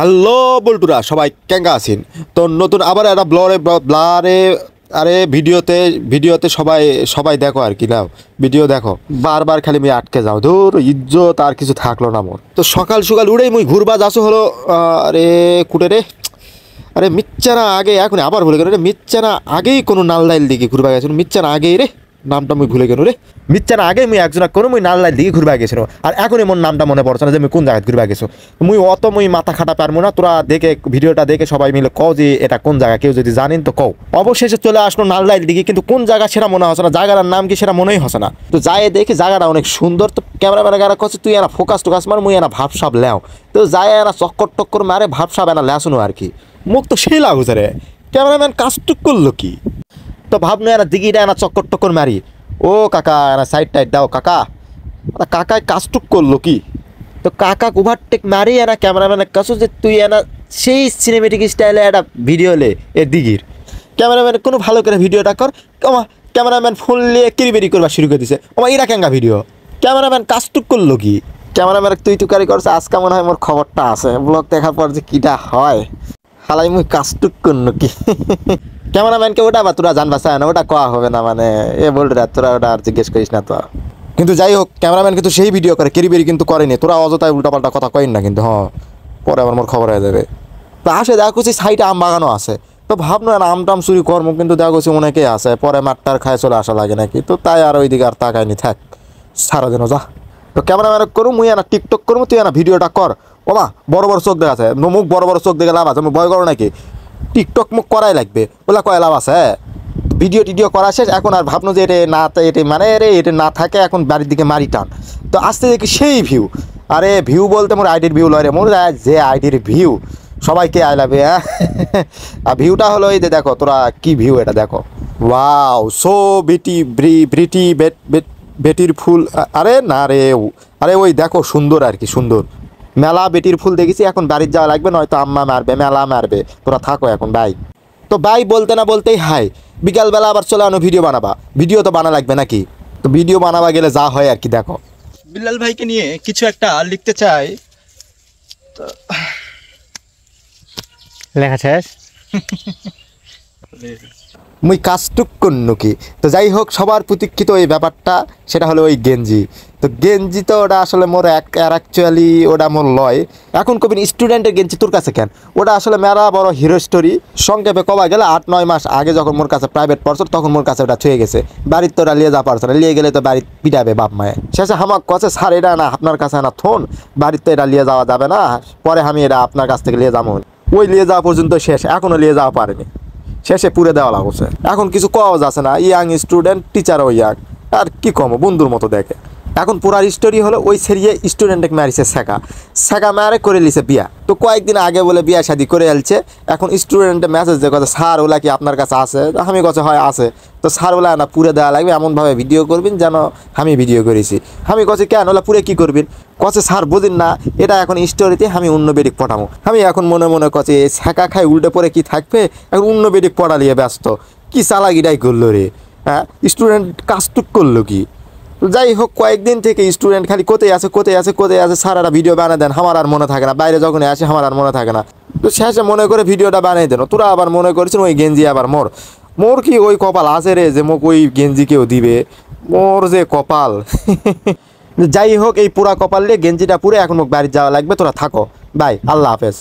Hello বল্টুরা, সবাই কেঙ্গা আছেন? তো নতুন আবার একটা ব্লারে আরে ভিডিওতে সবাই সবাই দেখো আর কি, নাও ভিডিও দেখো, বারবার খালি মুই আটকে যাও, ধর ইজ্জত আর কিছু থাকলো না মোর। তো সকাল সকাল উড়েই মুই ঘুরবা যাচ্ছ হলো, আরে কুটে রে, আরে মিচ্চানা আগে এখন আবার ভুলে গেল রে, মিচ্চানা আগেই কোনো নালদাইল দিকে ঘুরবা গেছিল, মিচ্চানা আগেই রে, নামটা মুই ভুলে গেল রে, মিচ্চানা আগে মুই একজন কোনো মুই নালদাইল দিকে ঘুরবা গেছিল, আর এখনই মোর নামটা মনে পড়ছে না যে মুই কোন জায়গায় ঘুরবা গেছো। মুই মাথা খাটা পারবো না, তোরা দেখে ভিডিওটা দেখে সবাই মিলে কও যে এটা কোন জায়গা, কেউ যদি জানেন তো কও। অবশেষে চলে আসলো নালদাইল দিকে, কিন্তু কোন জায়গা সেটা মনে হচ্ছে না, জায়গাটার নাম কি সেটা মনেই হচ্ছে না। তো যাই দেখি জায়গাটা অনেক সুন্দর, তো ক্যামেরাম্যানের গাড়া করছে তুই এনা ফোকাস টোকাস মার, মুই এনা ভাবসাব লেও, তো যাই এনা চক্কর টক্কর মারে ভাবসাব এনা লেসুনো আর কি। মুখ তো সেই লাগুছে রে, ক্যামেরাম্যান কাজটুক করলো কি? তো ভাবনো এনা দিঘিটা এনা চক্কর টক্কর মারি, ও কাকা এনা সাইড টাইড দাও কাকা, কাকায় কাজটুক করলো কি? তো কাকা ওভারটেক মারি এনা ক্যামেরাম্যানের কাছে যে তুই এনা সেই সিনেমেটিক স্টাইলে একটা ভিডিও লে এ দিঘির। ক্যামেরাম্যান কোনো ভালো করে ভিডিওটা কর, ওমা ক্যামেরাম্যান ফোন নিয়ে কিরিবেরি করবা শুরু করে দিছে, ওমা এরা কেঙ্গা ভিডিও, ক্যামেরাম্যান কাজটুক করলো কি? ক্যামেরাম্যান তুই তুকারি করছে, আজকে মনে হয় মোর খবরটা আছে, ব্লগ দেখার পর যে কীটা হয়, হালাই মুই কাজটুক করলো কি? ক্যামেরাম্যানকে ওটা বা তোরা জানবা চায় না, ওটা কোয়া হবে না, মানে এ বলরা তোরা ওটা আর জিজ্ঞেস করিস না তো। কিন্তু যাই হোক, ক্যামেরাম্যান কিন্তু সেই ভিডিও করে, কেরিবেরি কিন্তু করেনি, তোরা অযথায় উল্টাপাল্টা কথা কইন না কিন্তু, হ্যাঁ পরে আমার মোর খবর হয়ে যাবে। তো আসে দেখা করছি সাইডে আম বাগানও আছে, তো ভাবনো না আম টাম চুরি কর্ম, কিন্তু দেখা করছি অনেকেই আছে, পরে মাঠটার খায় চলে আসা লাগে নাকি, তো তাই আর ওইদিকে আর তাকায়নি, থাক সারাদিনও যা। তো ক্যামেরাম্যান করুম, মুই না টিকটক করবো, তুই না ভিডিওটা কর, ওমা বড় বড় চোখ দেখা আছে, মুখ বড় বড় চোখ দেখে লাভ আছে, আমি ভয় করো নাকি? টিকটক মুখ করাই লাগবে, ওলা কয় লাভ আছে? ভিডিও টিডিও করা শেষ, এখন আর ভাবনো যে এটা না, এটা মানে রে এটা না থাকে, এখন বাড়ির দিকে মারি টান। তো আসতে দেখি সেই ভিউ, আরে ভিউ বলতে মোর আইডির ভিউ লয় রে, মোর যে আইডির ভিউ, সবাইকে আই লাভ। আর ভিউটা হলো এই যে দেখো তোরা কি ভিউ, এটা দেখো, ওয়াও সো ব্রিটি বেটির ফুল, আরে না রে, আরে ওই দেখো সুন্দর আর কি, সুন্দর মেলা বেটির ফুল দেখেছি, এখন বাড়ির যাওয়া লাগবে, নয়তো আম্মা মারবে, মেলা মারবে, তোরা থাকো এখন বাই। তো বাই বলতে না বলতেই হাই, বিকালবেলা আবার চলে আনো ভিডিও বানাবা, ভিডিও তো বানা লাগবে নাকি, তো ভিডিও বানাবা গেলে যা হয় আর কি। দেখো বিল্লাল ভাইকে নিয়ে কিছু একটা লিখতে চাই, লেখা শেষ। মুই কাজটুক করনু কি? তো যাই হোক, সবার প্রতীক্ষিত এই ব্যাপারটা, সেটা হলো ওই গেঞ্জি। তো গেঞ্জি তো ওটা আসলে মোর অ্যাকচুয়ালি ওটা মোর লয়, এখন কবিন স্টুডেন্টের গেঞ্জি তোর কাছে কেন? ওটা আসলে মেলা বড় হিরো স্টোরি, সংক্ষেপে কবা গেলে 8-9 মাস আগে যখন মোর কাছে প্রাইভেট পড়ছ, তখন মোর কাছে ওটা ছুঁয়ে গেছে, বাড়ির তো ওটা লিয়ে যা পারছে না, লিয়ে গেলে তো বাড়ি পিটাবে বাপ মায়ে। শেষে হামাক কাছে স্যার এটা না আপনার কাছে না থন, বাড়ির তো এটা লিয়ে যাওয়া যাবে না, পরে আমি এটা আপনার কাছ থেকে লিয়ে যাবো। ওই লিয়ে যাওয়া পর্যন্ত শেষ, এখনও লিয়ে যাওয়া পারেনি, শেষে পুরে দেওয়া লাগছে। এখন কিছু কওয়া যাচ্ছে না, ইয়াং স্টুডেন্ট, টিচারও ইয়াং, আর কি কম বন্ধুর মতো দেখে। এখন পুরার স্টোরি হলো ওই সেরিয়ে স্টুডেন্টকে মারিছে শেখা মারে করে লিছে বিয়া। তো কয়েকদিন আগে বলে বিয়া শাদি করে এলছে, এখন স্টুডেন্টে মেসেজ দিয়ে কথা স্যার ওলা কি আপনার কাছে আছে? আমি কাছে হয় আছে, তো স্যার ওলা না পুরে দেওয়া লাগবে, এমনভাবে ভিডিও করবেন যেন আমি ভিডিও করেছি। আমি কাছে কেন ওলা পুরে কী করবেন? কছে স্যার বুঝিন না, এটা এখন স্টোরিতে আমি অন্য বেডিক পড়াবো। আমি এখন মনে মনে কছে শেখা খাই উল্টে পরে কি থাকবে, এখন অন্য বেডিক পড়ালিয়ে ব্যস্ত, কি চালাকিটাই করলো রে, হ্যাঁ স্টুডেন্ট কাজটুক করলো কি? যাই হোক, কয়েকদিন থেকে স্টুডেন্ট খালি কোথায় আছে সারাটা ভিডিও বানিয়ে দেন, আমার আর মনে থাকে না, বাইরে যখন আসে আমার আর মনে থাকে না। তো শেষে মনে করে ভিডিওটা বানিয়ে দেন, তোরা আবার মনে করেছেন ওই গেঞ্জি আবার মোর কি ওই কপাল আছে রে যে মোক ওই গেঞ্জি কেউ দিবে, মোর যে কপাল। যাই হোক, এই পুরা কপাল নিয়ে গেঞ্জিটা পুরে এখন মোক বাড়ি যাওয়া লাগবে, তোরা থাকো বাই, আল্লাহ হাফেজ।